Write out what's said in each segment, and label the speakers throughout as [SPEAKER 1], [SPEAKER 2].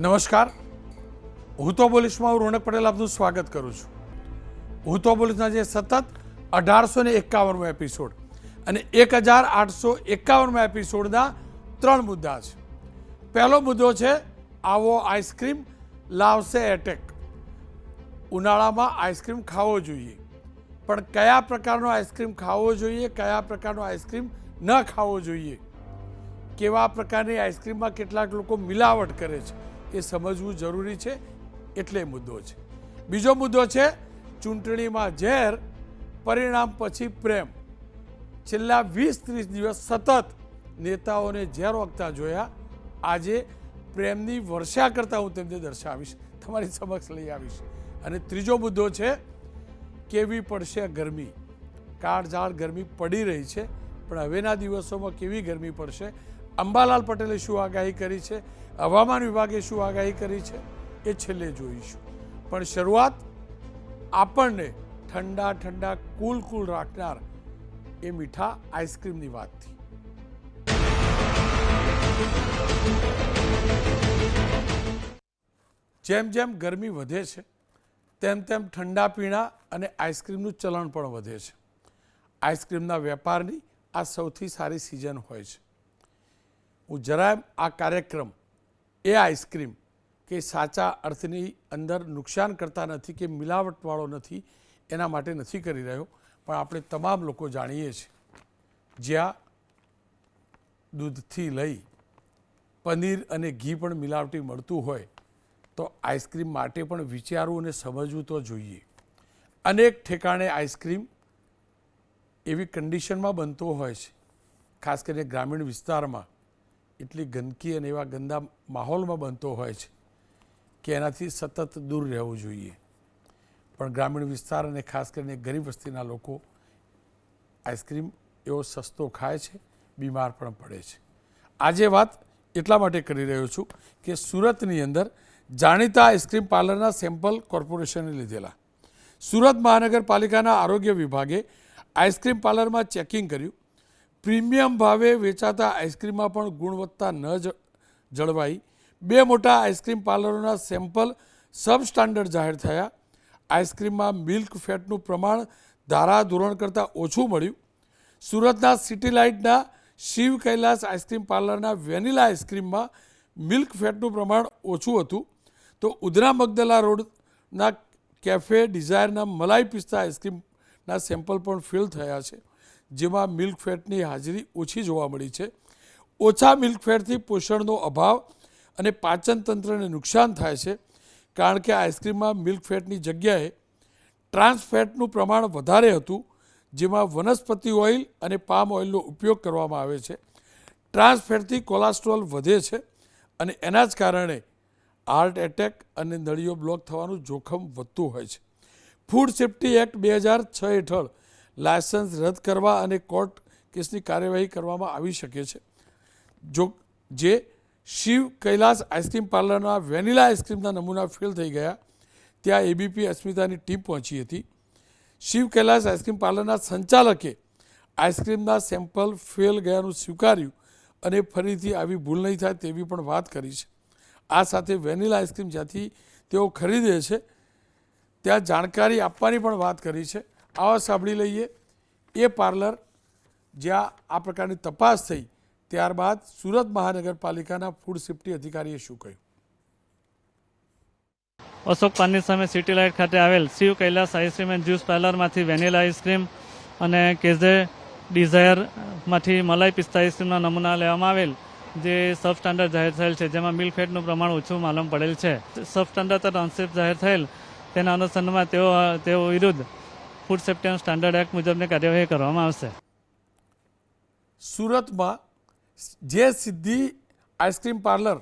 [SPEAKER 1] નમસ્કાર, હું તો બોલીશમાં હું રોનક પટેલ આપનું સ્વાગત કરું છું. હું તો બોલીશના જે સતત 1851મો એપિસોડ અને 1851મા એપિસોડના 3 મુદ્દા છે. પહેલો મુદ્દો છે આવો આઈસ્ક્રીમ લાવશે એટેક. ઉનાળામાં આઈસ્ક્રીમ ખાવો જોઈએ, પણ કયા પ્રકારનો આઈસ્ક્રીમ ખાવો જોઈએ, કયા પ્રકારનો આઈસ્ક્રીમ ન ખાવો જોઈએ, કેવા પ્રકારની આઈસ્ક્રીમમાં કેટલાક લોકો મિલાવટ કરે છે એ સમજવું જરૂરી છે, એટલે મુદ્દો છે. બીજો મુદ્દો છે ચૂંટણીમાં ઝેર, પરિણામ પછી પ્રેમ. છેલ્લા 20-30 દિવસ સતત નેતાઓને ઝેર વખતા જોયા. આજે પ્રેમની વર્ષા કરતાં હું તેમને દર્શાવીશ, તમારી સમક્ષ લઈ આવીશ. અને ત્રીજો મુદ્દો છે કેવી પડશે ગરમી. કાળઝાળ ગરમી પડી રહી છે, પણ હવેના દિવસોમાં કેવી ગરમી પડશે, અંબાલાલ પટેલે શું આગાહી કરી છે, હવામાન વિભાગે શું આગાહી કરી છે, એ છેલ્લે જોઈશું. પણ શરૂઆત આપણને ઠંડા ઠંડા કુલ રાખનાર એ મીઠા આઈસ્ક્રીમની વાતથી. જેમ જેમ ગરમી વધે છે તેમ તેમ ઠંડા પીણા અને આઈસ્ક્રીમનું ચલણ પણ વધે છે. આઈસ્ક્રીમના વેપારની આ સૌથી સારી સિઝન હોય છે. હું જરાય આ કાર્યક્રમ એ આઈસ્ક્રીમ કે સાચા અર્થની અંદર નુકસાન કરતા નથી કે મિલાવટવાળો નથી એના માટે નથી કરી રહ્યો, પણ આપણે તમામ લોકો જાણીએ છીએ જ્યાં દૂધથી લઈ પનીર અને ઘી પણ મિલાવટી મળતું હોય તો આઈસ્ક્રીમ માટે પણ વિચારવું અને સમજવું તો જોઈએ. અનેક ઠેકાણે આઈસ્ક્રીમ એવી કન્ડિશનમાં બનતો હોય છે, ખાસ કરીને ગ્રામીણ વિસ્તારમાં એટલી ગંદકી અને એવા ગંદા માહોલમાં બનતો હોય છે કે એનાથી સતત દૂર રહેવું જોઈએ. પણ ગ્રામીણ વિસ્તાર અને ખાસ કરીને ગરીબ વસ્તીના લોકો આઈસ્ક્રીમ એવો સસ્તો ખાય છે, બીમાર પણ પડે છે. આજે વાત એટલા માટે કરી રહ્યો છું કે સુરતની અંદર જાણીતા આઈસ્ક્રીમ પાર્લરના સેમ્પલ કોર્પોરેશને લીધેલા. સુરત મહાનગરપાલિકાના આરોગ્ય વિભાગે આઈસ્ક્રીમ પાર્લરમાં ચેકિંગ કર્યું. પ્રીમિયમ ભાવે વેચાતા આઈસ્ક્રીમમાં પણ ગુણવત્તા ન જળવાઈ 2 મોટા આઈસ્ક્રીમ પાર્લરોના સેમ્પલ સબસ્ટાન્ડર્ડ જાહેર થયા. આઈસ્ક્રીમમાં મિલ્ક ફેટનું પ્રમાણ ધારાધોરણ કરતાં ઓછું મળ્યું. સુરતના સિટી લાઇટના શિવ કૈલાસ આઈસ્ક્રીમ પાર્લરના વેનીલા આઈસ્ક્રીમમાં મિલ્ક ફેટનું પ્રમાણ ઓછું હતું, તો ઉધના મગદલા રોડના કેફે ડિઝાયરના મલાઈ પિસ્તા આઈસ્ક્રીમના સેમ્પલ પણ ફેલ થયા છે, જેમાં મિલ્ક ફેટની હાજરી ઓછી જોવા મળી છે. ઓછા મિલ્ક ફેટથી પોષણનો અભાવ અને પાચન તંત્રને નુકસાન થાય છે, કારણ કે આઈસ્ક્રીમમાં મિલ્ક ફેટની જગ્યાએ ટ્રાન્સ ફેટનું પ્રમાણ વધારે હતું, જેમાં વનસ્પતિ ઓઇલ અને પામ ઓઇલનો ઉપયોગ કરવામાં આવે છે. ટ્રાન્સ ફેટથી કોલેસ્ટ્રોલ વધે છે અને એના જ કારણે હાર્ટ એટેક અને નળીઓ બ્લોક થવાનું જોખમ વધતું હોય છે. ફૂડ સેફ્ટી એક્ટ 2006 હેઠળ લાયસન્સ રદ કરવા અને કોર્ટ કેસની કાર્યવાહી કરવામાં આવી શકે છે. જે શિવ કૈલાસ આઈસ્ક્રીમ પાર્લરના વેનીલા આઈસ્ક્રીમના નમૂના ફેલ થઈ ગયા, ત્યાં એબીપી અસ્મિતાની ટીમ પહોંચી હતી. શિવ કૈલાસ આઈસ્ક્રીમ પાર્લરના સંચાલકે આઈસ્ક્રીમના સેમ્પલ ફેલ ગયાનું સ્વીકાર્યું અને ફરીથી આવી ભૂલ નહીં થાય તેવી પણ વાત કરી છે. આ સાથે વેનીલા આઈસ્ક્રીમ જ્યાંથી તેઓ ખરીદે છે ત્યાં જાણકારી આપવાની પણ વાત કરી છે. આવા સાંભળી લઈએ એ પાર્લર જ્યાં આ પ્રકારની તપાસ થઈ, ત્યારબાદ સુરત મહાનગરપાલિકાના ફૂડ સેફ્ટી અધિકારીએ શું કહ્યું.
[SPEAKER 2] અશોક પાનની સામે સિટી લાઇટ ખાતે આવેલ Shiv Kailash ice cream and juice પાર્લરમાંથી વેનીલા આઈસ્ક્રીમ અને કેઝે ડિઝાયરમાંથી મલાઈ પિસ્તા આઈસ્ક્રીમના નમૂના લેવામાં આવેલ, જે સબ સ્ટાન્ડર્ડ જાહેર થયેલ છે, જેમાં મિલ્ક ફેટનું પ્રમાણ ઓછું માલુમ પડેલ છે. સબ સ્ટાન્ડર્ડ તથા અનસેફ જાહેર થયેલ, તેના અનુસંધાનમાં તેઓ વિરુદ્ધ food safety and standard act મુજબની કાર્યવાહી કરવામાં આવશે.
[SPEAKER 1] સુરતમાં જે સિદ્ધિ આઈસ્ક્રીમ પાર્લર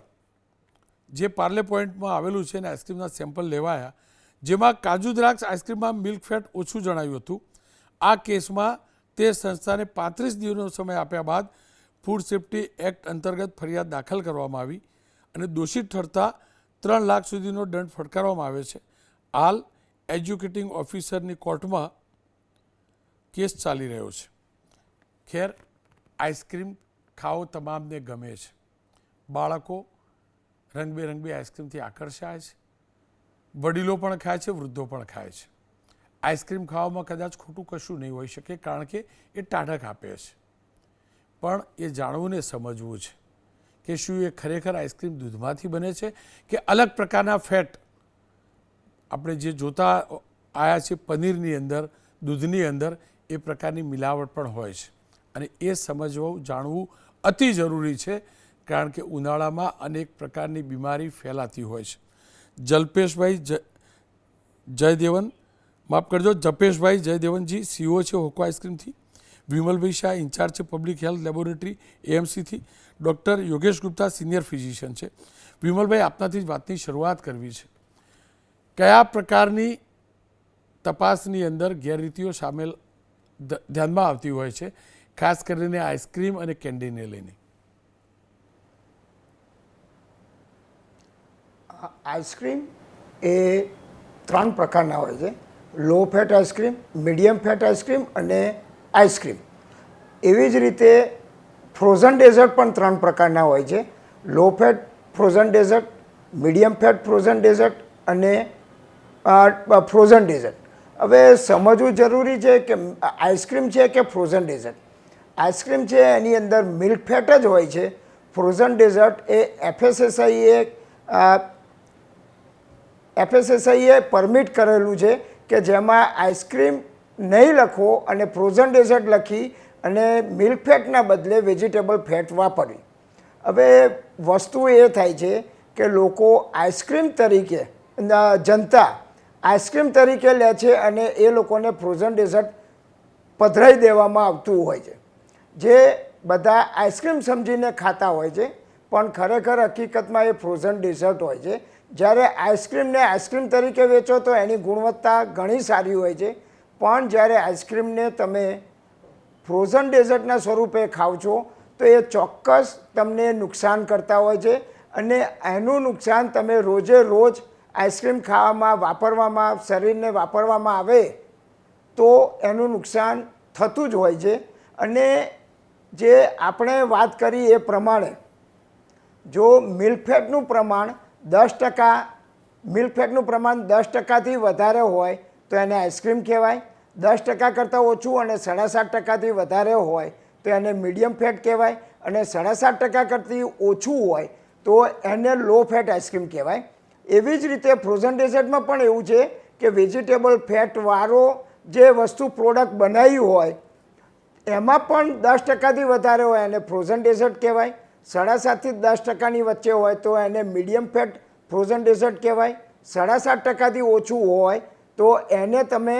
[SPEAKER 1] જે પાર્લે પોઈન્ટમાં આવેલું છે અને આઈસ્ક્રીમના સેમ્પલ લેવાયા, જેમાં કાજુ દ્રાક્ષ આઈસ્ક્રીમમાં મિલ્ક ફેટ ઓછું જણાવ્યું હતું. આ કેસમાં તે સંસ્થાને 35 દિવસનો સમય આપ્યા બાદ ફૂડ સેફ્ટી એક્ટ અંતર્ગત ફરિયાદ દાખલ કરવામાં આવી અને દોષિત ઠરતા 3 લાખ સુધીનો દંડ ફટકારવામાં આવે છે. હાલ એજ્યુકેટિંગ ઓફિસરની કોર્ટમાં કેસ ચાલી રહ્યો છે. ખેર, આઈસ્ક્રીમ ખાવો તમામને ગમે છે. બાળકો રંગબેરંગી આઈસ્ક્રીમથી આકર્ષાય છે. વડીલો પણ ખાય છે, વૃદ્ધો પણ ખાય છે. આઈસ્ક્રીમ ખાવામાં કદાચ ખોટું કશું નહીં હોઈ શકે, કારણ કે એ ટાઢક આપે છે. પણ એ જાણવું ને સમજવું છે કે શું એ ખરેખર આઈસ્ક્રીમ દૂધમાંથી બને છે કે અલગ પ્રકારના ફેટ આપણે જે જોતા આવ્યા છે પનીરની અંદર, દૂધની અંદર એ પ્રકારની મિલાવટ પણ હોય છે. અને એ સમજવું, જાણવું અતિ જરૂરી છે, કારણ કે ઉનાળામાં અનેક પ્રકારની બીમારી ફેલાતી હોય છે. જલ્પેશભાઈ જયદેવન, માફ કરજો, જપેશભાઈ જયદેવનજી સીઓ છે હોકો આઈસ્ક્રીમથી. વિમલભાઈ શાહ ઇન્ચાર્જ છે પબ્લિક હેલ્થ લેબોરેટરી એએમસીથી. Doctor Yogesh Gupta senior physician છે. વિમલભાઈ, આપનાથી જ વાતની શરૂઆત કરવી છે. કયા પ્રકારની તપાસની અંદર ગેરરીતિઓ સામેલ ધ્યાનમાં આવતી હોય છે, ખાસ કરીને આઈસ્ક્રીમ અને કેન્ડીને લઈને?
[SPEAKER 3] આઈસ્ક્રીમ એ 3 પ્રકારના હોય છે: low fat ice cream, medium fat ice cream અને આઈસ્ક્રીમ. એવી જ રીતે ફ્રોઝન ડેઝર્ટ પણ 3 પ્રકારના હોય છે: low fat frozen dessert, medium fat frozen dessert અને ફ્રોઝન ડેઝર્ટ. હવે સમજવું જરૂરી છે કે આઈસ્ક્રીમ છે કે ફ્રોઝન ડેઝર્ટ. આઈસ્ક્રીમ છે એની અંદર મિલ્ક ફેટ જ હોય છે. ફ્રોઝન ડેઝર્ટ એ એફએસએસઆઈએ પરમિટ કરેલું છે કે જેમાં આઈસ્ક્રીમ નહીં લખવો અને ફ્રોઝન ડેઝર્ટ લખી અને મિલ્ક ફેટના બદલે વેજીટેબલ ફેટ વાપરવી. હવે વસ્તુ એ થાય છે કે લોકો આઈસ્ક્રીમ તરીકે, જનતા આઈસ્ક્રીમ તરીકે લે છે અને એ લોકોને ફ્રોઝન ડેઝર્ટ પધરાઈ દેવામાં આવતું હોય છે. જે બધા આઈસ્ક્રીમ સમજીને ખાતા હોય છે, પણ ખરેખર હકીકતમાં એ ફ્રોઝન ડેઝર્ટ હોય છે. જ્યારે આઈસ્ક્રીમને આઈસ્ક્રીમ તરીકે વેચો તો એની ગુણવત્તા ઘણી સારી હોય છે, પણ જ્યારે આઈસ્ક્રીમને તમે ફ્રોઝન ડેઝર્ટના સ્વરૂપે ખાવ છો તો એ ચોક્કસ તમને નુકસાન કરતા હોય છે. અને એનું નુકસાન તમે રોજે રોજ આઈસ્ક્રીમ ખાવામાં, વાપરવામાં, શરીરને વાપરવામાં આવે તો એનું નુકસાન થતું જ હોય છે. અને જે આપણે વાત કરી એ પ્રમાણે જો મિલ્ક ફેટનું પ્રમાણ 10%, મિલ્ક ફેટનું પ્રમાણ 10%થી વધારે હોય તો એને આઈસ્ક્રીમ કહેવાય. 10% કરતાં ઓછું અને 7.5%થી વધારે હોય તો એને મીડિયમ ફેટ કહેવાય. અને 7.5% કરતી ઓછું હોય તો એને લો ફેટ આઈસ્ક્રીમ કહેવાય. એવી જ રીતે ફ્રોઝન ડેઝર્ટમાં પણ એવું છે કે વેજીટેબલ ફેટવાળો જે વસ્તુ પ્રોડક્ટ બનાવી હોય એમાં પણ 10%થી વધારે હોય એને ફ્રોઝન ડેઝર્ટ કહેવાય. 7.5થી 10%ની વચ્ચે હોય તો એને મીડિયમ ફેટ ફ્રોઝન ડેઝર્ટ કહેવાય. 7.5%થી ઓછું હોય તો એને તમે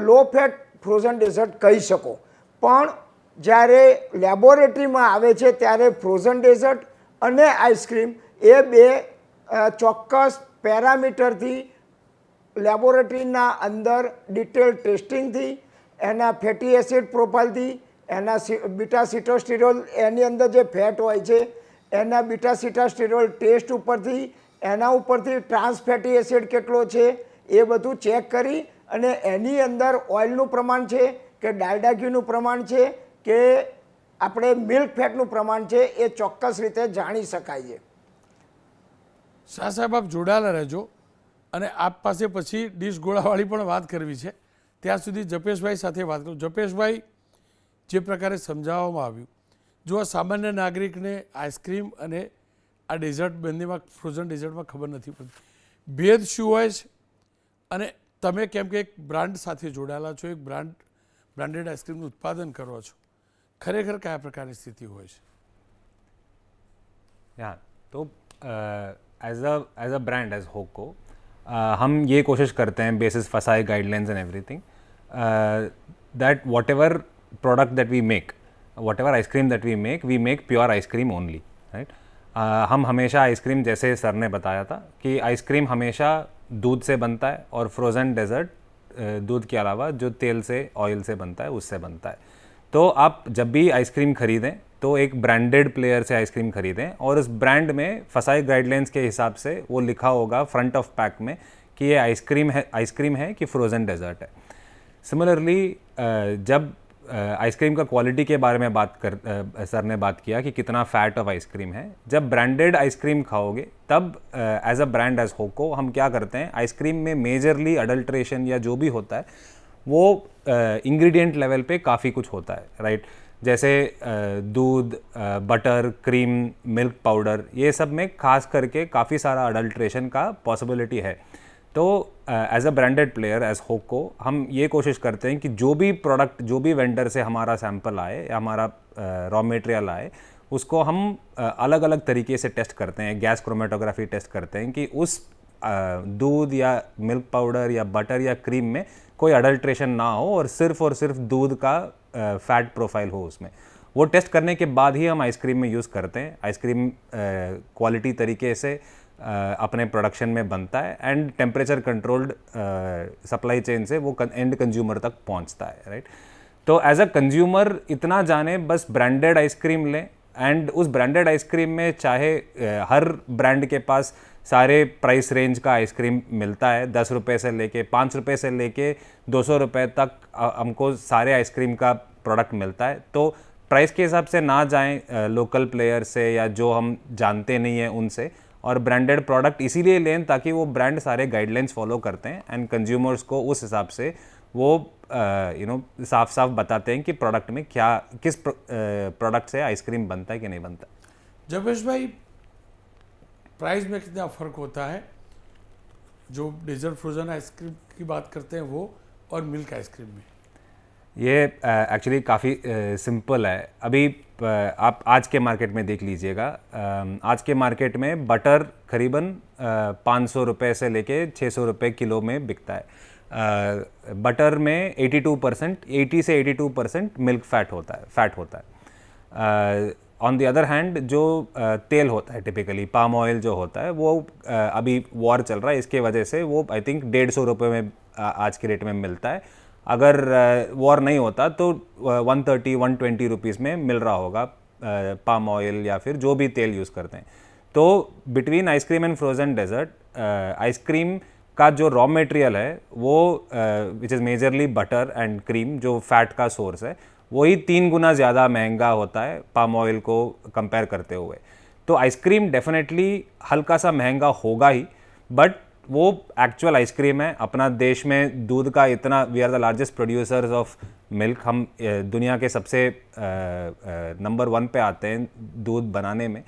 [SPEAKER 3] લો ફેટ ફ્રોઝન ડેઝર્ટ કહી શકો. પણ જ્યારે લેબોરેટરીમાં આવે છે ત્યારે ફ્રોઝન ડેઝર્ટ અને આઈસ્ક્રીમ એ બે ચોક્કસ પેરામીટરથી લેબોરેટરીના અંદર ડિટેલ ટેસ્ટિંગથી, એના ફેટી એસિડ પ્રોફાઇલથી, એના બીટા સિટોસ્ટિરોલ, એની અંદર જે ફેટ હોય છે એના બીટા સિટોસ્ટિરોલ ટેસ્ટ ઉપરથી, એના ઉપરથી ટ્રાન્સ ફેટી એસિડ કેટલો છે એ બધું ચેક કરી અને એની અંદર ઓઇલનું પ્રમાણ છે કે ડાલડા ઘીનું પ્રમાણ છે કે આપણે મિલ્ક ફેટનું પ્રમાણ છે એ ચોક્કસ રીતે જાણી શકાય છે.
[SPEAKER 1] શાહ સાહેબ, આપ જોડાયેલા રહેજો અને આપ પાસે પછી ડીશ ગોળાવાળી પણ વાત કરવી છે. ત્યાં સુધી જપેશભાઈ સાથે વાત કરું. જપેશભાઈ, જે પ્રકારે સમજાવવામાં આવ્યું, જો સામાન્ય નાગરિકને આઈસ્ક્રીમ અને આ ડેઝર્ટ બંનેમાં, ફ્રોઝન ડેઝર્ટમાં ખબર નથી પડતી, ભેદ શું હોય છે? અને તમે કેમ કે એક બ્રાન્ડ સાથે જોડાયેલા છો, એક બ્રાન્ડેડ આઈસ્ક્રીમનું ઉત્પાદન કરો છો, ખરેખર કયા પ્રકારની સ્થિતિ હોય છે?
[SPEAKER 4] हाँ, तो एज अ ब्रांड, एज होको, हम ये कोशिश करते हैं basis FSSAI guidelines and everything that whatever product that we make, whatever ice cream that we make pure ice cream only, right. हम हमेशा आइसक्रीम, जैसे सर ने बताया था कि आइसक्रीम हमेशा दूध से बनता है और फ्रोज़न डेजर्ट दूध के अलावा जो तेल से, ऑयल से बनता है उससे बनता है. तो आप जब भी आइसक्रीम खरीदें तो एक ब्रांडेड प्लेयर से आइसक्रीम खरीदें और उस ब्रांड में फसाई गाइडलाइंस के हिसाब से वो लिखा होगा फ्रंट ऑफ पैक में कि ये आइसक्रीम है कि फ्रोज़न डेजर्ट है. सिमिलरली जब आइसक्रीम का क्वालिटी के बारे में सर ने बात किया कि कितना फैट ऑफ आइसक्रीम है। जब ब्रांडेड आइसक्रीम खाओगे तब एज अ ब्रांड एज होको हम क्या करते हैं, आइसक्रीम में मेजरली अडल्ट्रेशन या जो भी होता है वो इंग्रेडिएंट लेवल पे काफ़ी कुछ होता है, राइट। जैसे दूध, बटर, क्रीम, मिल्क पाउडर, ये सब में खास करके काफ़ी सारा अडल्ट्रेशन का पॉसिबिलिटी है। तो as a branded player as होको हम ये कोशिश करते हैं कि जो भी प्रोडक्ट, जो भी वेंडर से हमारा सैंपल आए या हमारा रॉ मटेरियल आए, उसको हम अलग अलग तरीके से टेस्ट करते हैं, गैस क्रोमेटोग्राफी टेस्ट करते हैं कि उस दूध या मिल्क पाउडर या बटर या क्रीम में कोई अडल्ट्रेशन ना हो और सिर्फ दूध का फैट प्रोफाइल हो उसमें। वो टेस्ट करने के बाद ही हम आइसक्रीम में यूज़ करते हैं। आइसक्रीम क्वालिटी तरीके से अपने प्रोडक्शन में बनता है and temperature controlled supply chain से वो एंड कंज्यूमर तक पहुंचता है, राइट। तो एज अ कंज्यूमर इतना जाने, बस ब्रांडेड आइसक्रीम लें एंड उस ब्रांडेड आइसक्रीम में चाहे हर ब्रांड के पास सारे प्राइस रेंज का आइसक्रीम मिलता है, 10 रुपये से लेके 5 रुपये से लेके 200 रुपये तक हमको सारे आइसक्रीम का प्रोडक्ट मिलता है। तो प्राइस के हिसाब से ना जाएं लोकल प्लेयर से या जो हम जानते नहीं हैं उनसे, और ब्रांडेड प्रोडक्ट इसीलिए लें ताकि वो ब्रांड सारे गाइडलाइंस फॉलो करते हैं एंड कंज्यूमर्स को उस हिसाब से वो साफ साफ बताते हैं कि प्रोडक्ट में क्या, किस प्रोडक्ट से आइसक्रीम बनता है कि नहीं बनता।
[SPEAKER 1] जबेश भाई, प्राइस में कितना फ़र्क होता है जो डेजर्ट फ्रोज़न आइसक्रीम की बात करते हैं वो और मिल्क आइसक्रीम में?
[SPEAKER 4] ये एक्चुअली काफ़ी सिंपल है। अभी आप आज के मार्केट में देख लीजिएगा, आज के मार्केट में बटर करीबन 500 रुपये से लेके 600 रुपये किलो में बिकता है। बटर में 82%, 80 से 82% मिल्क फैट होता है। ऑन द अदर हैंड जो तेल होता है, टिपिकली पाम ऑयल जो होता है, वो अभी वॉर चल रहा है, इसके वजह से वो आई थिंक 150 रुपये में आज के रेट में मिलता है। अगर वॉर नहीं होता तो 130-120 रुपीज़ में मिल रहा होगा पाम ऑयल या फिर जो भी तेल यूज़ करते हैं। तो between ice cream and frozen dessert, ice cream का जो रॉ मटेरियल है वो which is majorly butter and cream, जो फैट का सोर्स है, वही 3 गुना ज़्यादा महंगा होता है पाम ऑयल को कंपेयर करते हुए। तो आइसक्रीम डेफिनेटली हल्का सा महंगा होगा ही, बट वो एक्चुअल आइसक्रीम है। अपना देश में दूध का इतना, we are the largest producers of milk, हम दुनिया के सबसे नंबर 1 पे आते हैं दूध बनाने में।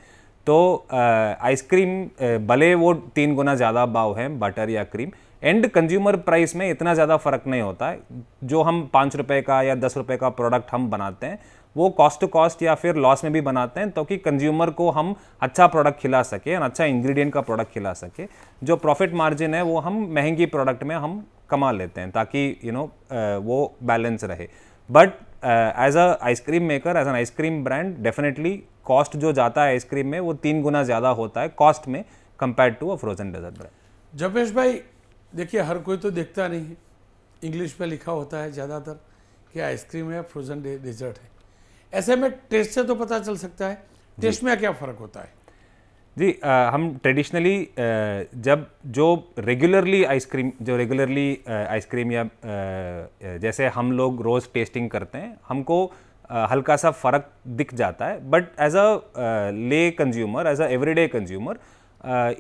[SPEAKER 4] तो आइसक्रीम भले वो 3 गुना ज़्यादा भाव है बटर या क्रीम, एंड कंज्यूमर प्राइस में इतना ज़्यादा फ़र्क नहीं होता है। जो हम 5 रुपये का या 10 रुपये का प्रोडक्ट हम बनाते हैं वो कॉस्ट टू कॉस्ट या फिर लॉस में भी बनाते हैं, तो कि कंज्यूमर को हम अच्छा प्रोडक्ट खिला सके और अच्छा इंग्रेडिएंट का प्रोडक्ट खिला सके। जो प्रॉफिट मार्जिन है वो हम महंगी प्रोडक्ट में हम कमा लेते हैं ताकि वो बैलेंस रहे। But as a ice cream maker, as an ice cream brand, definitely cost जो जाता है आइसक्रीम में वो 3 गुना ज़्यादा होता है कॉस्ट में compare to a frozen dessert brand.
[SPEAKER 1] Jabesh भाई, देखिए हर कोई तो देखता नहीं है, इंग्लिश पे लिखा होता है ज़्यादातर कि आइसक्रीम है, फ्रोज़न डेजर्ट है। ऐसे में टेस्ट से तो पता चल सकता है, टेस्ट में क्या फ़र्क होता है?
[SPEAKER 4] जी, हम ट्रेडिशनली जब जो रेगुलरली आइसक्रीम या जैसे हम लोग रोज़ टेस्टिंग करते हैं, हमको हल्का सा फ़र्क दिख जाता है, but as a lay consumer, as a everyday consumer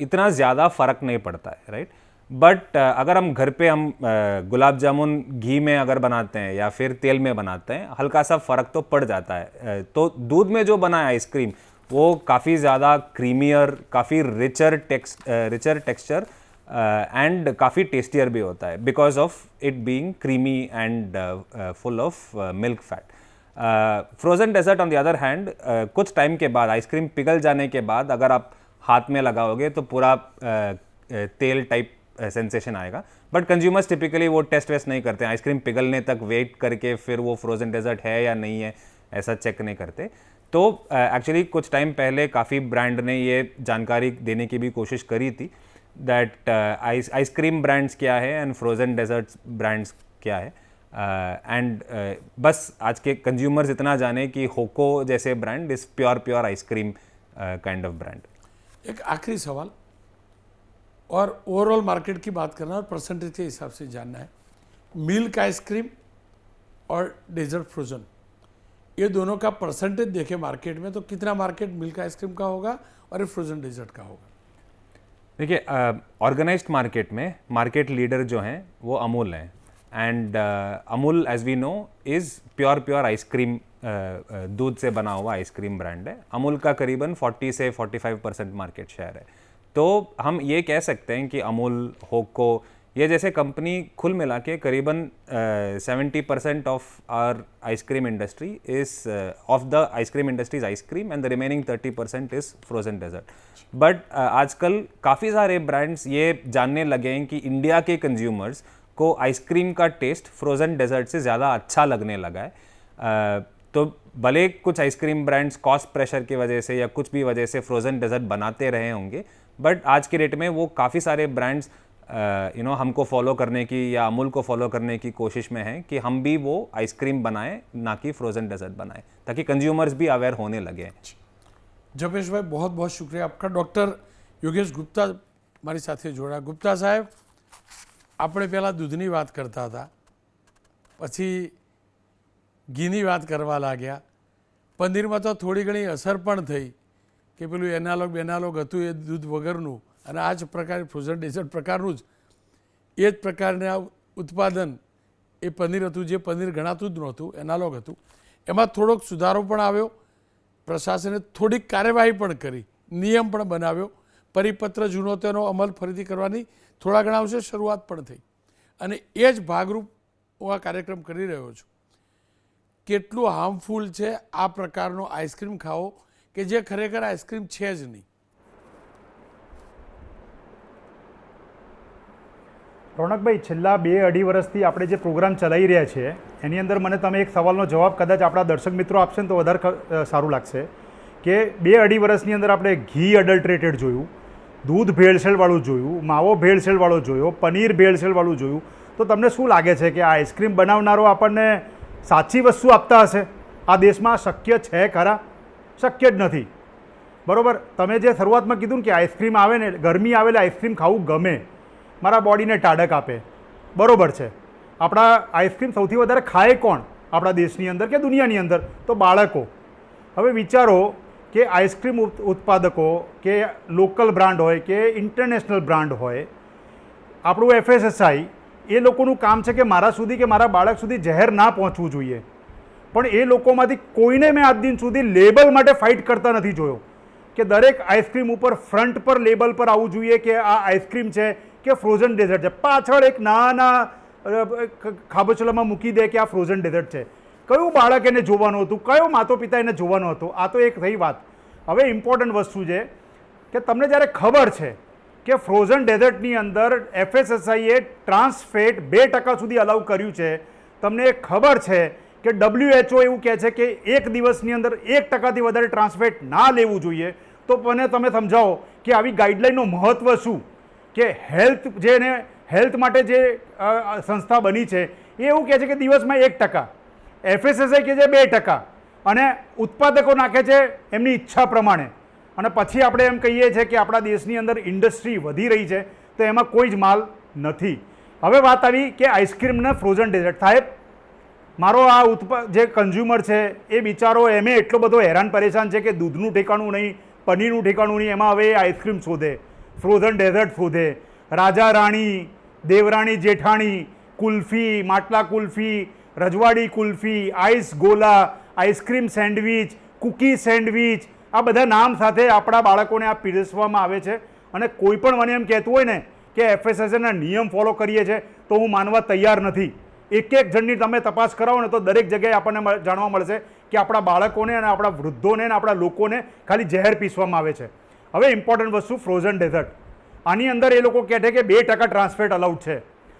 [SPEAKER 4] इतना ज़्यादा फ़र्क नहीं पड़ता है, राइट। बट अगर हम घर पे हम गुलाब जामुन घी में अगर बनाते हैं या फिर तेल में बनाते हैं, हल्का सा फ़र्क तो पड़ जाता है। तो दूध में जो बना है आइसक्रीम वो काफ़ी ज़्यादा क्रीमियर, काफ़ी रिचर टेक्सचर एंड काफ़ी टेस्टियर भी होता है because of it being creamy and full of milk fat. Frozen dessert on the other hand, कुछ टाइम के बाद, आइसक्रीम पिघल जाने के बाद अगर आप हाथ में लगाओगे तो पूरा तेल टाइप सेंसेशन आएगा। बट कंज्यूमर्स टिपिकली वो टेस्ट वेस्ट नहीं करते हैं, आइसक्रीम पिघलने तक वेट करके फिर वो फ्रोज़न डेजर्ट है या नहीं है ऐसा चेक नहीं करते। तो एक्चुअली कुछ टाइम पहले काफ़ी ब्रांड ने ये जानकारी देने की भी कोशिश करी थी दैट आइसक्रीम ब्रांड्स क्या है एंड फ्रोज़न डेजर्ट्स ब्रांड्स क्या है। एंड बस आज के कंज्यूमर्स इतना जाने कि होको जैसे brand is pure ice cream kind of brand.
[SPEAKER 1] एक आखिरी सवाल, और ओवरऑल मार्केट की बात करना और परसेंटेज के हिसाब से जानना है, मिल्क आइसक्रीम और डेजर्ट फ्रोजन, ये दोनों का परसेंटेज देखें मार्केट में तो कितना मार्केट मिल्क आइसक्रीम का होगा और ये फ्रोजन डेजर्ट का होगा?
[SPEAKER 4] देखिए, ऑर्गेनाइज्ड मार्केट में मार्केट लीडर जो हैं वो अमूल हैं, and Amul as we know is pure ice cream, दूध से बना हुआ आइसक्रीम ब्रांड है। अमूल का करीबन 40 से 45% मार्केट शेयर है। तो हम ये कह सकते हैं कि अमूल, होको, ये जैसे कंपनी कुल मिला के करीबन 70% of our ice cream industry is of the ice cream industry is ice cream and the remaining 30% is frozen dessert. But आजकल काफ़ी सारे ब्रांड्स ये जानने लगे हैं कि इंडिया के कंज्यूमर्स को आइसक्रीम का टेस्ट फ्रोजन डेजर्ट से ज़्यादा अच्छा लगने लगा है। तो भले कुछ आइसक्रीम ब्रांड्स कॉस्ट प्रेशर की वजह से या कुछ भी वजह से फ्रोजन डेजर्ट बनाते रहे होंगे, बट आज के डेट में वो काफ़ी सारे ब्रांड्स हमको फॉलो करने की या अमूल को फॉलो करने की कोशिश में हैं कि हम भी वो आइसक्रीम बनाएं, ना कि फ्रोजन डेजर्ट बनाएं, ताकि कंज्यूमर्स भी अवेयर होने लगे।
[SPEAKER 1] जपेश भाई, बहुत बहुत शुक्रिया आपका। डॉक्टर योगेश गुप्ता મારી સાથે જોડા। ગુપ્તા સાહેબ, આપણે પહેલાં દૂધની વાત કરતા હતા, પછી ઘીની વાત કરવા લાગ્યા, પનીરમાં તો થોડી ઘણી અસર પણ થઈ કે પેલું બેનાલોગ હતું એ દૂધ વગરનું, અને આ જ પ્રકારે ફ્રોઝન ડેઝર્ટ પ્રકારનું જ એ જ પ્રકારના ઉત્પાદન એ પનીર હતું, જે પનીર ગણાતું જ નહોતું, એનાલોગ હતું। એમાં થોડોક સુધારો પણ આવ્યો, પ્રશાસને થોડીક કાર્યવાહી પણ કરી, નિયમ પણ બનાવ્યો, પરિપત્ર જૂનો તેનો અમલ ફરીથી કરવાની થોડા ઘણા અંશે શરૂઆત પણ થઈ, અને એ જ ભાગરૂપ હું આ કાર્યક્રમ કરી રહ્યો છું। કેટલું હાર્મફુલ છે આ પ્રકારનો આઈસ્ક્રીમ ખાવો કે જે ખરેખર આઈસ્ક્રીમ છે જ નહીં?
[SPEAKER 5] રોનકભાઈ, છેલ્લા 2-2.5 વર્ષથી આપણે જે પ્રોગ્રામ ચલાવી રહ્યા છીએ એની અંદર મને તમે એક સવાલનો જવાબ કદાચ આપણા દર્શક મિત્રો આપશે ને તો વધારે સારું લાગશે કે 2-2.5 વર્ષની અંદર આપણે ઘી અડલ્ટ્રેટેડ જોયું, દૂધ ભેળસેળવાળું જોયું, માવો ભેળસેળવાળો જોયો, પનીર ભેળસેળવાળું જોયું, તો તમને શું લાગે છે કે આ આઈસ્ક્રીમ બનાવનારો આપણને સાચી વસ્તુ આપતા હશે? આ દેશમાં શક્ય છે ખરા? શક્ય જ નથી, બરાબર? તમે જે શરૂઆતમાં કીધું ને કે આઈસ્ક્રીમ આવે ને, ગરમી આવે એટલે આઈસ્ક્રીમ ખાવું ગમે, મારા બોડીને ટાઢક આપે, બરાબર છે। આપણા આઈસ્ક્રીમ સૌથી વધારે ખાય કોણ આપણા દેશની અંદર કે દુનિયાની અંદર? તો બાળકો। હવે વિચારો કે આઈસ્ક્રીમ ઉત્પાદકો કે લોકલ બ્રાન્ડ હોય કે ઇન્ટરનેશનલ બ્રાન્ડ હોય, આપણું FSSAI, એ લોકોનું કામ છે કે મારા સુધી કે મારા બાળક સુધી ઝેર ના પહોંચવું જોઈએ, પણ એ લોકોમાંથી કોઈને મેં આજ દિન સુધી લેબલ માટે ફાઇટ કરતા નથી જોયો કે દરેક આઈસ્ક્રીમ ઉપર ફ્રન્ટ પર લેબલ પર આવવું જોઈએ કે આ આઈસ્ક્રીમ છે કે ફ્રોઝન ડેઝર્ટ છે, પાછળ એક નાના ખાબોચલામાં મૂકી દે કે આ ફ્રોઝન ડેઝર્ટ છે। કયું બાળક એને જોવાનું હતું, કયો માતો પિતા એને જોવાનો હતો? આ તો એક થઈ વાત। હવે ઇમ્પોર્ટન્ટ વસ્તુ છે કે તમને જ્યારે ખબર છે કે ફ્રોઝન ડેઝર્ટની અંદર FSSAIએ ટ્રાન્સફેટ 2% સુધી અલાઉ કર્યું છે, તમને ખબર છે કે WHO એવું કહે છે કે એક દિવસની અંદર 1%થી વધારે ટ્રાન્સફેટ ના લેવું જોઈએ, તો મને તમે સમજાવો કે આવી ગાઈડલાઇનનું મહત્ત્વ શું? કે હેલ્થ, જેને હેલ્થ માટે જે સંસ્થા બની છે એ એવું કહે છે કે દિવસમાં 1%, FSSAI કહે છે 2%, અને ઉત્પાદકો નાખે છે એમની ઈચ્છા પ્રમાણે, અને પછી આપણે એમ કહીએ છીએ કે આપણા દેશની અંદર ઇન્ડસ્ટ્રી વધી રહી છે, તો એમાં કોઈ જ માલ નથી। હવે વાત આવી કે આઈસ્ક્રીમને ફ્રોઝન ડેઝર્ટ। સાહેબ, મારો આ જે કન્ઝ્યુમર છે એ બિચારો એમે એટલો બધો હેરાન પરેશાન છે કે દૂધનું ઠેકાણું નહીં, પનીરનું ઠેકાણું નહીં, એમાં હવે આઈસ્ક્રીમ શોધે, ફ્રોઝન ડેઝર્ટ શોધે, રાજા રાણી, દેવરાણી જેઠાણી, કુલ્ફી, માટલા કુલ્ફી, રજવાડી કુલ્ફી, આઈસ ગોલા, આઈસ્ક્રીમ સેન્ડવિચ, કૂકી સેન્ડવિચ, આ બધા નામ સાથે આપણા બાળકોને આ પીરસવામાં આવે છે। અને કોઈ પણ મને એમ કહેતું હોય ને કે FSSAIના નિયમ ફોલો કરીએ છીએ, તો હું માનવા તૈયાર નથી। એક એક જણની તમે તપાસ કરાવો ને તો દરેક જગ્યાએ આપણને જાણવા મળશે કે આપણા બાળકોને અને આપણા વૃદ્ધોને અને આપણા લોકોને ખાલી ઝેર પીસવામાં આવે છે। હવે ઇમ્પોર્ટન્ટ વસ્તુ ફ્રોઝન ડેઝર્ટ, આની અંદર એ લોકો કહે છે કે 2% ટ્રાન્સફેટ અલાઉડ છે।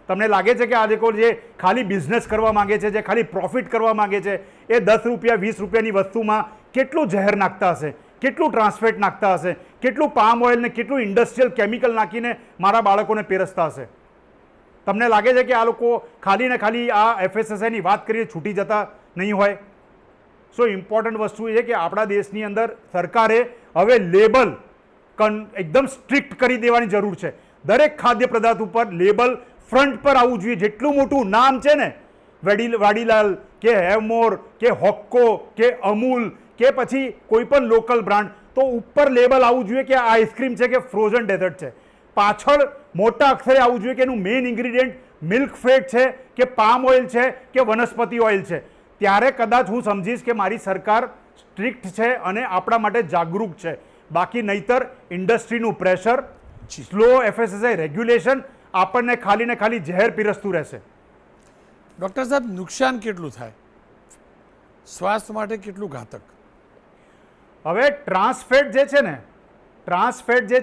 [SPEAKER 5] તમને લાગે છે કે આ લોકો જે ખાલી બિઝનેસ કરવા માગે છે, જે ખાલી પ્રોફિટ કરવા માગે છે, એ 10 રૂપિયા 20 રૂપિયાની વસ્તુમાં કેટલું ઝેર નાખતા હશે, કેટલું ટ્રાન્સફેટ નાખતા હશે, કેટલું પામ ઓઇલ ને કેટલું ઇન્ડસ્ટ્રીયલ કેમિકલ નાખીને મારા બાળકોને પીરસતા હશે? તમને લાગે છે કે આ લોકો ખાલી ને ખાલી આ FSSAIની વાત કરીને છૂટી જતા નહીં હોય? સો ઇમ્પોર્ટન્ટ વસ્તુ એ છે કે આપણા દેશની અંદર સરકારે હવે લેબલ એકદમ સ્ટ્રિક્ટ કરી દેવાની જરૂર છે। દરેક ખાદ્ય પદાર્થ ઉપર લેબલ ફ્રન્ટ પર આવવું જોઈએ। જેટલું મોટું નામ છે ને, વાડીલાલ કે હેવમોર કે હોક્કો કે અમૂલ કે પછી કોઈ પણ લોકલ બ્રાન્ડ, તો ઉપર લેબલ આવવું જોઈએ કે આ આઈસ્ક્રીમ છે કે ફ્રોઝન ડેઝર્ટ છે. પાછળ મોટા અક્ષરે આવવું જોઈએ કે એનું મેઇન ઇન્ગ્રીડિયન્ટ મિલ્ક ફેટ છે કે પામ ઓઇલ છે કે વનસ્પતિ ઓઇલ છે. ત્યારે કદાચ હું સમજીશ કે મારી સરકાર સ્ટ્રિક્ટ છે અને આપણા માટે જાગૃત છે. બાકી નહીતર ઇન્ડસ્ટ્રીનું પ્રેશર, સ્લો FSSAI રેગ્યુલેશન આપણને ખાલી ને ખાલી ઝેર પીરસતું રહેશે.
[SPEAKER 1] ડૉક્ટર સાહેબ, નુકસાન કેટલું થાય, સ્વાસ્થ્ય માટે કેટલું ઘાતક?
[SPEAKER 5] હવે ટ્રાન્સફેટ જે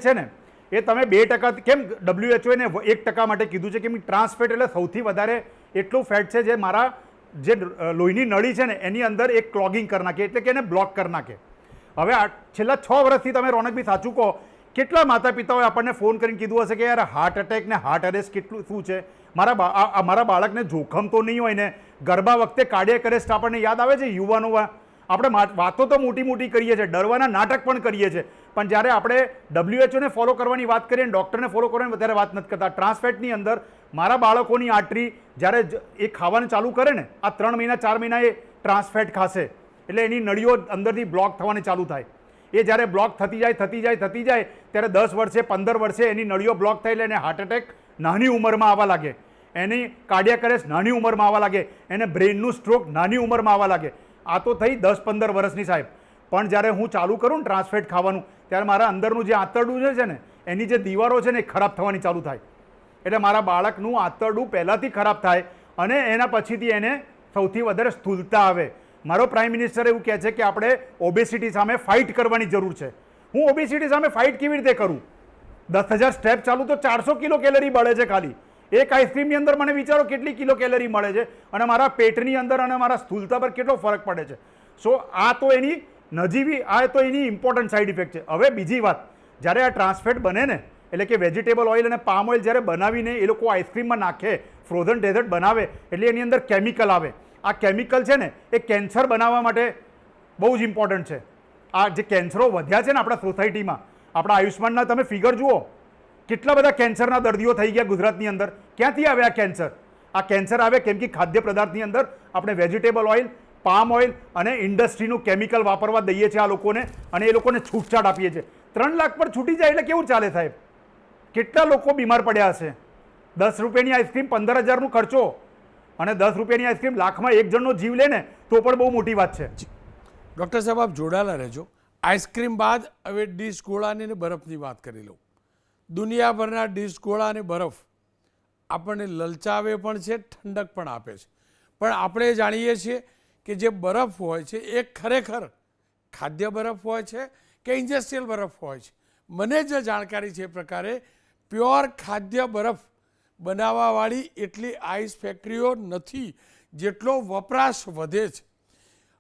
[SPEAKER 5] છે ને એ તમે 2%, કેમ WHO ને 1% માટે કીધું છે? કેમ ટ્રાન્સફેટ એટલે સૌથી વધારે એટલું ફેટ છે જે મારા જે લોહીની નળી છે ને એની અંદર એક ક્લોગિંગ કરી નાખે, એટલે કે એને બ્લોક કરી નાખે. હવે છેલ્લા 6 વર્ષથી તમે રોનકભાઈ સાચું કહો, કેટલા માતા પિતાઓએ આપણને ફોન કરીને કીધું હશે કે યાર હાર્ટ એટેક ને હાર્ટ અરેસ્ટ કેટલું શું છે, મારા બાળકને જોખમ તો નહીં હોય ને? ગર્ભા વખતે કાર્ડિયક અરેસ્ટ આપણને યાદ આવે છે યુવાનોમાં? આપણે વાતો તો મોટી મોટી કરીએ છીએ, ડરવાના નાટક પણ કરીએ છીએ, પણ જ્યારે આપણે WHO ને ફોલો કરવાની વાત કરીએ અને ડૉક્ટરને ફોલો કરવાની વધારે વાત નથી કરતા. ટ્રાન્સફેટની અંદર મારા બાળકોની આંટરી જ્યારે એ ખાવાનું ચાલુ કરે ને, આ 3 મહિના 4 મહિના એ ટ્રાન્સફેટ ખાશે એટલે એની નળીઓ અંદરથી બ્લોક થવાની ચાલુ થાય. એ જ્યારે બ્લોક થતી જાય ત્યારે 10 વર્ષે 15 વર્ષે એની નળીઓ બ્લોક થાય એટલે એને હાર્ટ એટેક નાની ઉંમરમાં આવવા લાગે, એની કાર્ડિયક અરેસ્ટ નાની ઉંમરમાં આવવા લાગે, એને બ્રેઇનનું સ્ટ્રોક નાની ઉંમરમાં આવવા લાગે. આ તો થઈ 10-15 વર્ષની સાહેબ. પણ જ્યારે હું ચાલુ કરું ને ટ્રાન્સફેટ ખાવાનું, ત્યારે મારા અંદરનું જે આંતરડું છે ને એની જે દીવારો છે ને એ ખરાબ થવાની ચાલુ થાય. એટલે મારા બાળકનું આંતરડું પહેલાંથી ખરાબ થાય અને એના પછીથી એને સૌથી વધારે સ્થૂલતા આવે. મારો પ્રાઇમ મિનિસ્ટર એવું કહે છે કે આપણે ઓબેસિટી સામે ફાઇટ કરવાની જરૂર છે. હું ઓબેસિટી સામે ફાઇટ કેવી રીતે કરું? 10,000 સ્ટેપ ચાલુ તો 400 કિલો કેલરી બળે છે ખાલી. એક આઈસ્ક્રીમની અંદર મને વિચારો કેટલી કિલો કેલરી મળે છે અને મારા પેટની અંદર અને મારા સ્થૂલતા પર કેટલો ફરક પડે છે. સો આ તો એની નજીવી, આ તો એની ઇમ્પોર્ટન્ટ સાઇડ ઇફેક્ટ છે. હવે બીજી વાત, જ્યારે આ ટ્રાન્સફેટ બને ને, એટલે કે વેજીટેબલ ઓઇલ અને પામ ઓઇલ જ્યારે બનાવીને એ લોકો આઈસ્ક્રીમમાં નાખે, ફ્રોઝન ડેઝર્ટ બનાવે, એટલે એની અંદર કેમિકલ આવે. આ કેમિકલ છે ને એ કેન્સર બનાવવા માટે બહુ જ ઇમ્પોર્ટન્ટ છે. આ જે કેન્સરો વધ્યા છે ને આપણા સોસાયટીમાં, આપણા આયુષ્માનના તમે ફિગર જુઓ, કેટલા બધા કેન્સરના દર્દીઓ થઈ ગયા ગુજરાતની અંદર. ક્યાંથી આવે આ કેન્સર? આ કેન્સર આવે કેમ કે ખાદ્ય પદાર્થની અંદર આપણે વેજીટેબલ ઓઇલ, પામ ઓઇલ અને ઇન્ડસ્ટ્રીનું કેમિકલ વાપરવા દઈએ છીએ આ લોકોને, અને એ લોકોને છૂટછાટ આપીએ છીએ. 3 લાખ પર છૂટી જાય એટલે કેવું ચાલે સાહેબ? કેટલા લોકો બીમાર પડ્યા હશે? 10 રૂપિયાની આઈસ્ક્રીમ 15,000નો ખર્ચો, અને 10 રૂપિયાની આઈસ્ક્રીમ લાખમાં એક જણનો જીવ લે ને તો પણ બહુ મોટી વાત છે.
[SPEAKER 1] ડૉક્ટર સાહેબ, આપ જોડાયેલા રહેજો. આઈસ્ક્રીમ બાદ હવે ડીશ ગોળાની અને બરફની વાત કરી લઉં. દુનિયાભરના ડીશ ગોળા અને બરફ આપણને લલચાવે પણ છે, ઠંડક પણ આપે છે, પણ આપણે જાણીએ છીએ કે જે બરફ હોય છે એ ખરેખર ખાદ્ય બરફ હોય છે કે ઇન્ડસ્ટ્રીયલ બરફ હોય છે. મને જે જાણકારી છે એ પ્રકારે પ્યોર ખાદ્ય બરફ બનાવવાવાળી એટલી આઈસ ફેક્ટરીઓ નથી જેટલો વપરાશ વધે છે.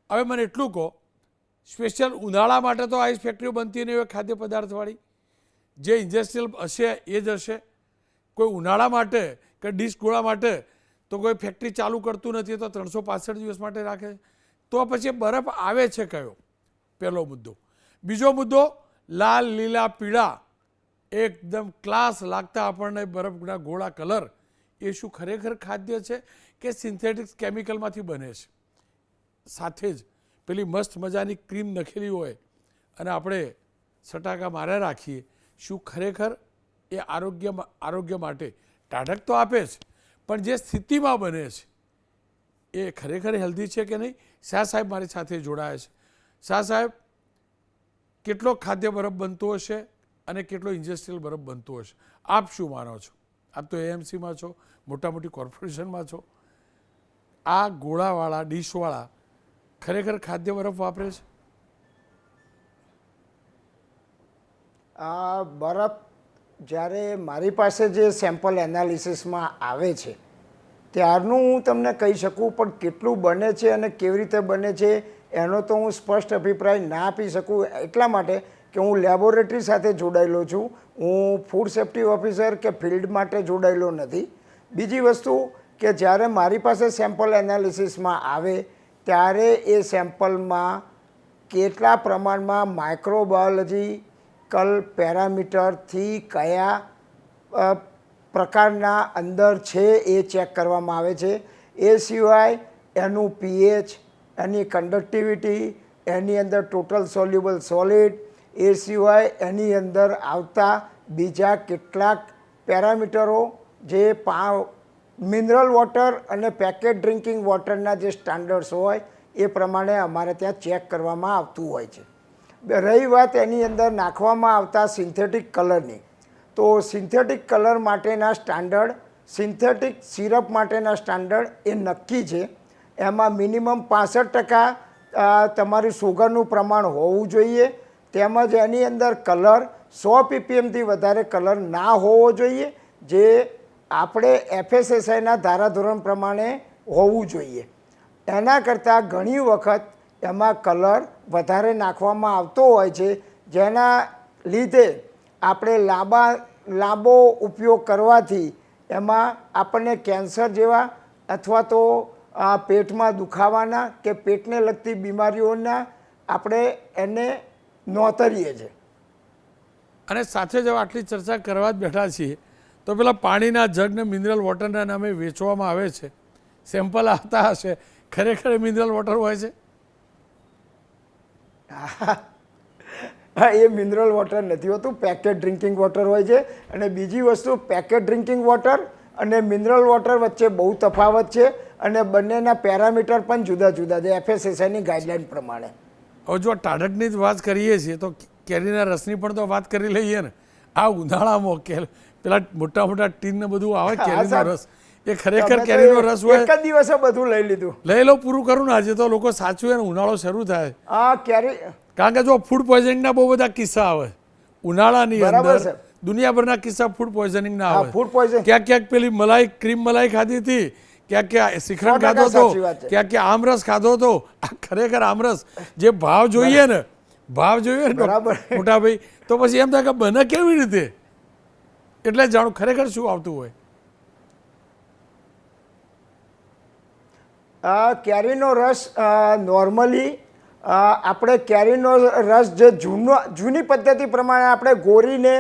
[SPEAKER 1] હવે મને એટલું કહો, સ્પેશિયલ ઉનાળા માટે તો આઈસ ફેક્ટરીઓ બનતી નહીં હોય ખાદ્ય પદાર્થવાળી, જે ઇન્ડસ્ટ્રીયલ હશે એ જ હશે. કોઈ ઉનાળા માટે કે ડીશ ગોળા માટે તો કોઈ ફેક્ટરી ચાલુ કરતું નથી, તો 365 દિવસ માટે રાખે છે. તો પછી બરફ આવે છે કયો? પહેલો મુદ્દો. બીજો મુદ્દો, લાલ, લીલા, પીળા એકદમ ક્લાસ લાગતા આપણને બરફના ગોળા કલર, એ શું ખરેખર ખાદ્ય છે કે સિન્થેટિક કેમિકલમાંથી બને છે? સાથે જ પેલી મસ્ત મજાની ક્રીમ નખેલી હોય અને આપણે સટાકા માર્યા રાખીએ, શું ખરેખર એ આરોગ્ય માટે ટાઢક તો આપે છે, પણ જે સ્થિતિમાં બને છે એ ખરેખર હેલ્ધી છે કે નહીં? શાહ સાહેબ મારી સાથે જોડાયા છે. શાહ સાહેબ, કેટલો ખાદ્ય બરફ બનતો હશે અને કેટલો ઇન્ડસ્ટ્રીયલ બરફ બનતો હશે? આપ શું માનો છો? આપ તો AMCમાં છો, મોટા મોટી કોર્પોરેશનમાં છો. આ ગોળાવાળા, ડીશવાળા ખરેખર ખાદ્ય બરફ વાપરે છે?
[SPEAKER 3] આ બરફ જ્યારે મારી પાસે જે સેમ્પલ એનાલિસિસમાં આવે છે ત્યારનું હું તમને કહી શકું, પણ કેટલું બને છે અને કેવી રીતે બને છે એનો તો હું સ્પષ્ટ અભિપ્રાય ના આપી શકું, એટલા માટે કે હું લેબોરેટરી સાથે જોડાયેલો છું. હું ફૂડ સેફ્ટી ઓફિસર કે ફિલ્ડ માટે જોડાયેલો નથી. બીજી વસ્તુ કે જ્યારે મારી પાસે સેમ્પલ એનાલિસિસમાં આવે ત્યારે એ સેમ્પલમાં કેટલા પ્રમાણમાં માઇક્રોબાયોલોજીકલ પેરામીટરથી કયા પ્રકારના અંદર છે એ ચેક કરવામાં આવે છે. એ સિવાય એનું પીએચ, એની કન્ડક્ટિવિટી, એની અંદર ટોટલ સોલ્યુબલ સોલિડ, એ સિવાય એની અંદર આવતા બીજા કેટલાક પેરામીટરો જે મિનરલ વોટર અને પેકેટ ડ્રિંકિંગ વોટરના જે સ્ટાન્ડર્ડ્સ હોય એ પ્રમાણે અમારે ત્યાં ચેક કરવામાં આવતું હોય છે. રહી વાત એની અંદર નાખવામાં આવતા સિન્થેટિક કલરની, તો સિન્થેટિક કલર માટેના સ્ટાન્ડર્ડ, સિન્થેટિક સિરપ માટેના સ્ટાન્ડર્ડ એ નક્કી છે. એમાં મિનિમમ 65% તમારી સુગરનું પ્રમાણ હોવું જોઈએ, તેમજ એની અંદર કલર 100 ppmથી વધારે કલર ના હોવો જોઈએ, જે આપણે FSSAIના ધારાધોરણ પ્રમાણે હોવું જોઈએ. એના કરતાં ઘણી વખત એમાં કલર વધારે નાખવામાં આવતો હોય છે, જેના લીધે આપણે લાંબો ઉપયોગ કરવાથી એમાં આપણને કેન્સર જેવા અથવા તો પેટમાં દુખાવાના કે પેટને લગતી બીમારીઓના આપણે એને નોતરીએ છીએ.
[SPEAKER 1] અને સાથે જ આટલી ચર્ચા કરવા જ બેઠા છીએ તો પેલા પાણીના જગને મિનરલ વોટરના નામે વેચવામાં આવે છે, સેમ્પલ આવતા હશે, ખરેખર મિનરલ વોટર હોય છે?
[SPEAKER 3] હા, એ મિનરલ વોટર નથી હોતું, પેકેટ ડ્રિંકિંગ વોટર હોય છે. અને બીજી વસ્તુ, પેકેટ ડ્રિંકિંગ વોટર અને મિનરલ વોટર વચ્ચે બહુ તફાવત છે અને બંનેના પેરામીટર પણ જુદા જુદા છે FSSAIની ગાઈડલાઈન પ્રમાણે.
[SPEAKER 1] હવે જો ટાઢકની જ વાત કરીએ છીએ તો કેરીના રસની પણ તો વાત કરી લઈએ ને. આ ઉનાળામાં પેલા મોટા મોટા ટીન ને બધું આવે કેરીનો રસ, એ ખરેખર કેરીનો રસ હોય?
[SPEAKER 3] એક જ દિવસે બધું લઈ લીધું.
[SPEAKER 1] લઈ લો, પૂરું કરું ને. આજે તો લોકો સાચું ને ઉનાળો શરૂ થાય.
[SPEAKER 3] હા, કેરી,
[SPEAKER 1] કારણ કે જો ફૂડ પોઈઝનિંગના બહુ બધા કિસ્સા આવે ઉનાળાની અંદર, દુનિયાભરના કિસ્સા ફૂડ પોઈઝનિંગના આવે.
[SPEAKER 3] ફૂડ પોઈઝન,
[SPEAKER 1] ક્યાંક ક્યાંક પેલી મલાઈ, ક્રીમ મલાઈ ખાધી હતી, ક્યાંક ક્યાં શ્રીખંડ ખાધો હતો, ક્યાંક ક્યાં આમરસ ખાધો હતો. આ ખરેખર આમરસ જે ભાવ જોઈએ ને મોટા ભાઈ, તો પછી એમ થાય કે બને કેવી રીતે, એટલે જાણો ખરેખર શું આવતું હોય.
[SPEAKER 3] કેરીનો રસ નોર્મલી આપણે કેરીનો રસ જે જૂની પદ્ધતિ પ્રમાણે આપણે ગોરીને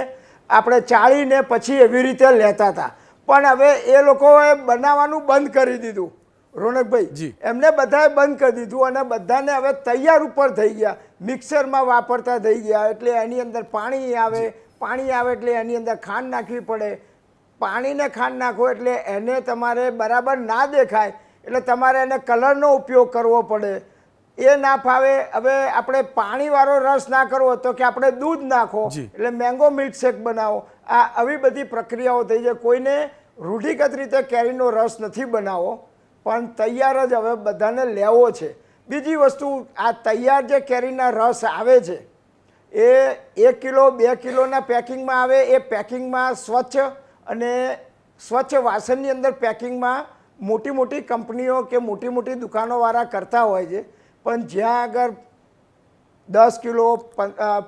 [SPEAKER 3] આપણે ચાળીને પછી એવી રીતે લેતા હતા, પણ હવે એ લોકોએ બનાવવાનું બંધ કરી દીધું. રોનકભાઈ, એમને બધાએ બંધ કરી દીધું અને બધાને હવે તૈયાર ઉપર થઈ ગયા, મિક્સરમાં વાપરતા થઈ ગયા. એટલે એની અંદર પાણી આવે એટલે એની અંદર ખાંડ નાખવી પડે. પાણીને ખાંડ નાખો એટલે એને તમારે બરાબર ના દેખાય એટલે તમારે એને કલરનો ઉપયોગ કરવો પડે. એ ના ફાવે. હવે આપણે પાણીવાળો રસ ના કરવો તો કે આપણે દૂધ નાખો એટલે મેંગો મિલ્કશેક બનાવો. આ આવી બધી પ્રક્રિયાઓ થઈ છે. કોઈને રૂઢિગત રીતે કેરીનો રસ નથી બનાવવો, પણ તૈયાર જ હવે બધાને લેવો છે. બીજી વસ્તુ, આ તૈયાર જે કેરીના રસ આવે છે એ 1 કિલો 2 કિલોના પેકિંગમાં આવે. એ પેકિંગમાં સ્વચ્છ વાસણની અંદર પેકિંગમાં મોટી મોટી કંપનીઓ કે મોટી દુકાનોવાળા કરતા હોય છે. પણ જ્યાં આગળ 10 કિલો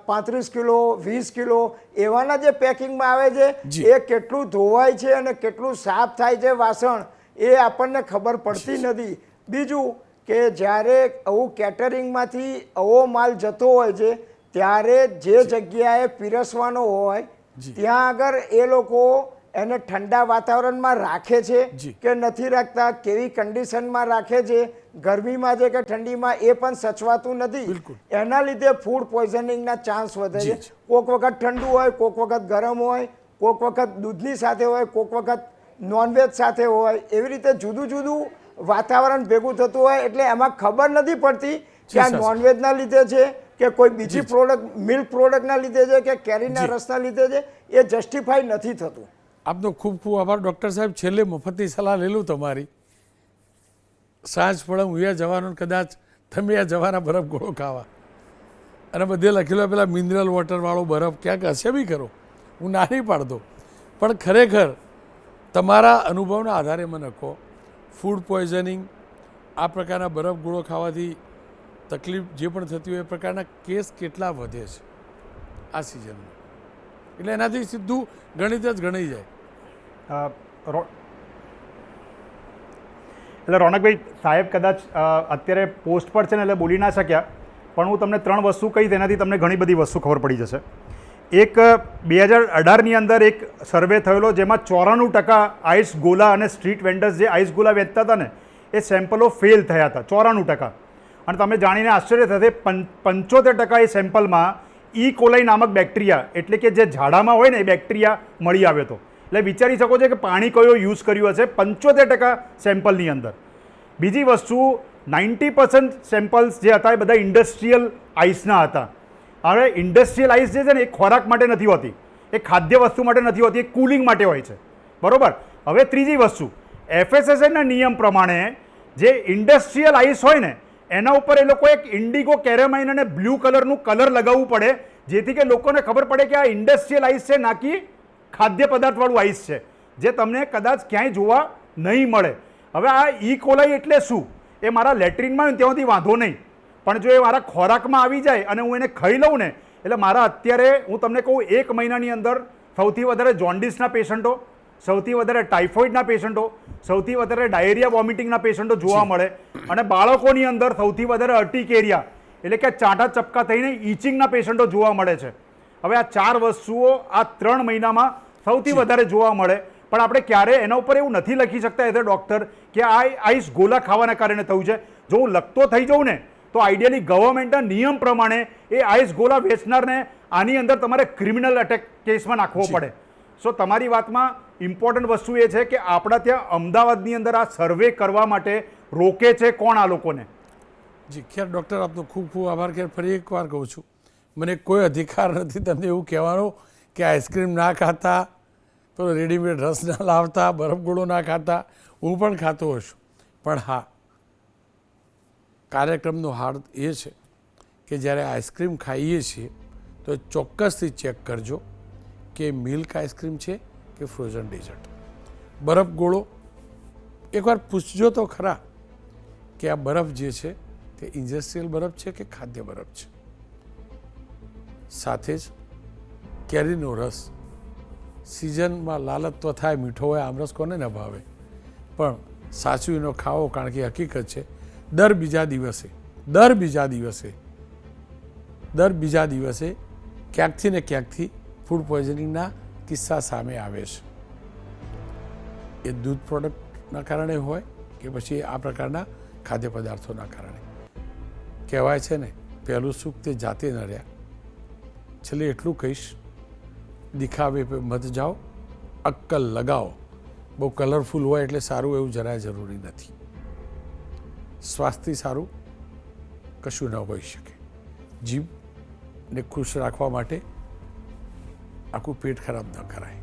[SPEAKER 3] 35 કિલો 20 કિલો એવાના જે પેકિંગમાં આવે છે, એ કેટલું ધોવાય છે અને કેટલું સાફ થાય છે વાસણ, એ આપણને ખબર પડતી નથી. બીજું કે જ્યારે આવું કેટરિંગમાંથી આવો માલ જતો હોય છે ત્યારે જે જગ્યાએ પીરસવાનો હોય ત્યાં આગળ એ લોકો એને ઠંડા વાતાવરણમાં રાખે છે કે નથી રાખતા, કેવી કન્ડિશનમાં રાખે છે, ગરમીમાં છે કે ઠંડીમાં, એ પણ સચવાતું નથી. એના લીધે ફૂડ પોઈઝનિંગના ચાન્સ વધે છે. કોઈક વખત ઠંડુ હોય, કોઈક વખત ગરમ હોય, કોઈક વખત દૂધની સાથે હોય, કોઈક વખત નોનવેજ સાથે હોય. એવી રીતે જુદું જુદું વાતાવરણ ભેગું થતું હોય એટલે એમાં ખબર નથી પડતી કે આ નોનવેજના લીધે છે કે કોઈ બીજી પ્રોડક્ટ, મિલ્ક પ્રોડક્ટના લીધે છે કે કેરીના રસના લીધે છે. એ જસ્ટિફાઈ નથી થતું.
[SPEAKER 1] આપનો ખૂબ ખૂબ આભાર ડૉક્ટર સાહેબ. છેલ્લે મફતની સલાહ લેલું તમારી. સાંજ પડે હું જવાનું, કદાચ તમે જવાના બરફ ગોળો ખાવા, અને બધે લખેલો પેલા મિનરલ વોટરવાળો બરફ ક્યાંક હશે બી ખરો, હું ના નહીં પાડતો, પણ ખરેખર તમારા અનુભવના આધારે મને કહો, ફૂડ પોઈઝનિંગ, આ પ્રકારના બરફ ગોળો ખાવાથી તકલીફ જે પણ થતી હોય એ પ્રકારના કેસ કેટલા વધે છે આ સિઝનમાં? એટલે એનાથી સીધું ગણિત જ ગણાઈ જાય.
[SPEAKER 5] એટલે રોનકભાઈ, સાહેબ કદાચ અત્યારે પોસ્ટ પર છે ને એટલે બોલી ના શક્યા, પણ હું તમને 3 વસ્તુ કહી, તેનાથી તમને ઘણી બધી વસ્તુ ખબર પડી જશે. એક 2018ની અંદર એક સર્વે થયેલો જેમાં 94% આઈસ ગોલા અને સ્ટ્રીટ વેન્ડર્સ જે આઈસ ગોલા વેચતા હતા ને એ સેમ્પલો ફેલ થયા હતા 94%. અને તમે જાણીને આશ્ચર્ય થશે 75% એ સેમ્પલમાં કોલાઈ નામક બેક્ટેરિયા એટલે કે જે ઝાડામાં હોય ને એ બેક્ટેરિયા મળી આવ્યો હતો. એટલે વિચારી શકો છો કે પાણી કયો યુઝ કર્યું હશે 75% સેમ્પલની અંદર. બીજી વસ્તુ 90% સેમ્પલ્સ જે હતા એ બધા ઇન્ડસ્ટ્રીયલ આઈસના હતા. હવે ઇન્ડસ્ટ્રીયલ આઈસ જે છે ને એ ખોરાક માટે નથી હોતી, એ ખાદ્ય વસ્તુ માટે નથી હોતી, એ કુલિંગ માટે હોય છે, બરોબર. હવે ત્રીજી વસ્તુ, FSSAIના નિયમ પ્રમાણે જે ઇન્ડસ્ટ્રીયલ આઈસ હોય ને એના ઉપર એ લોકો એક ઇન્ડિગો કેરેમાઇન અને બ્લુ કલરનું કલર લગાવવું પડે, જેથી કે લોકોને ખબર પડે કે આ ઇન્ડસ્ટ્રીયલ આઈસ છે, નાકી ખાદ્ય પદાર્થવાળું આઈસ છે, જે તમને કદાચ ક્યાંય જોવા નહીં મળે. હવે આ કોલાઈ એટલે શું? એ મારા લેટ્રિનમાં હોય ત્યાંથી વાંધો નહીં, પણ જો એ મારા ખોરાકમાં આવી જાય અને હું એને ખાઈ લઉં ને, એટલે મારા અત્યારે હું તમને કહું 1 મહિનાની અંદર સૌથી વધારે જોન્ડિસના પેશન્ટો, સૌથી વધારે ટાઇફોઇડના પેશન્ટો, સૌથી વધારે ડાયરિયા વોમિટિંગના પેશન્ટો જોવા મળે, અને બાળકોની અંદર સૌથી વધારે અર્ટિકેરિયા એટલે કે ચાંટા ચપકા થઈને ઈચિંગના પેશન્ટો જોવા મળે છે. હવે આ 4 વસ્તુઓ આ 3 મહિનામાં સૌથી વધારે જોવા મળે, પણ આપણે ક્યારે એના ઉપર એવું નથી લખી શકતા એઝ અ ડૉક્ટર કે આ આઈસ ગોલા ખાવાના કારણે થયું છે. જો હું લખતો થઈ જાઉં ને તો આઈડિયલી ગવર્મેન્ટના નિયમ પ્રમાણે એ આઈસ ગોલા વેચનારને આની અંદર તમારે ક્રિમિનલ અટેક કેસમાં નાખવો પડે. સો તમારી વાતમાં ઇમ્પોર્ટન્ટ વસ્તુ એ છે કે આપણા ત્યાં અમદાવાદની અંદર આ સર્વે કરવા માટે રોકે છે કોણ આ લોકોને?
[SPEAKER 1] જી ખેર ડૉક્ટર, આપનો ખૂબ ખૂબ આભાર. ખેર ફરી એકવાર કહું છું, મને કોઈ અધિકાર નથી તમને એવું કહેવાનો કે આઈસ્ક્રીમ ના ખાતા, તો રેડીમેડ રસ ના લાવતા, બરફગોળો ના ખાતા. હું પણ ખાતો હશું, પણ હા, કાર્યક્રમનો હાર્દ એ છે કે જ્યારે આઈસ્ક્રીમ ખાઈએ છીએ તો ચોક્કસથી ચેક કરજો કે મિલ્ક આઈસ્ક્રીમ છે કે ફ્રોઝન ડેઝર્ટ. બરફગોળો એકવાર પૂછજો તો ખરા કે આ બરફ જે છે તે ઇન્ડસ્ટ્રીયલ બરફ છે કે ખાદ્ય બરફ છે. સાથે જ કેરીનો રસ સિઝનમાં લાલત્વ થાય, મીઠો હોય, આમરસ કોને ન ભાવે, પણ સાચવીનો ખાવો, કારણ કે હકીકત છે દર બીજા દિવસે ક્યાંકથી ને ક્યાંકથી ફૂડ પોઈઝનિંગના કિસ્સા સામે આવે છે. એ દૂધ પ્રોડક્ટના કારણે હોય કે પછી આ પ્રકારના ખાદ્ય પદાર્થોના કારણે. કહેવાય છે ને, પહેલું સુખ તે જાતે ન રહ્યા. છેલ્લે એટલું કહીશ, દિખાવે પે મત જાઓ, અક્કલ લગાવો. બહુ કલરફુલ હોય એટલે સારું એવું જરાય જરૂરી નથી. સ્વાસ્થ્ય સારું કશું ન હોઈ શકે. જીભને ખુશ રાખવા માટે આખું પેટ ખરાબ ન કરાય.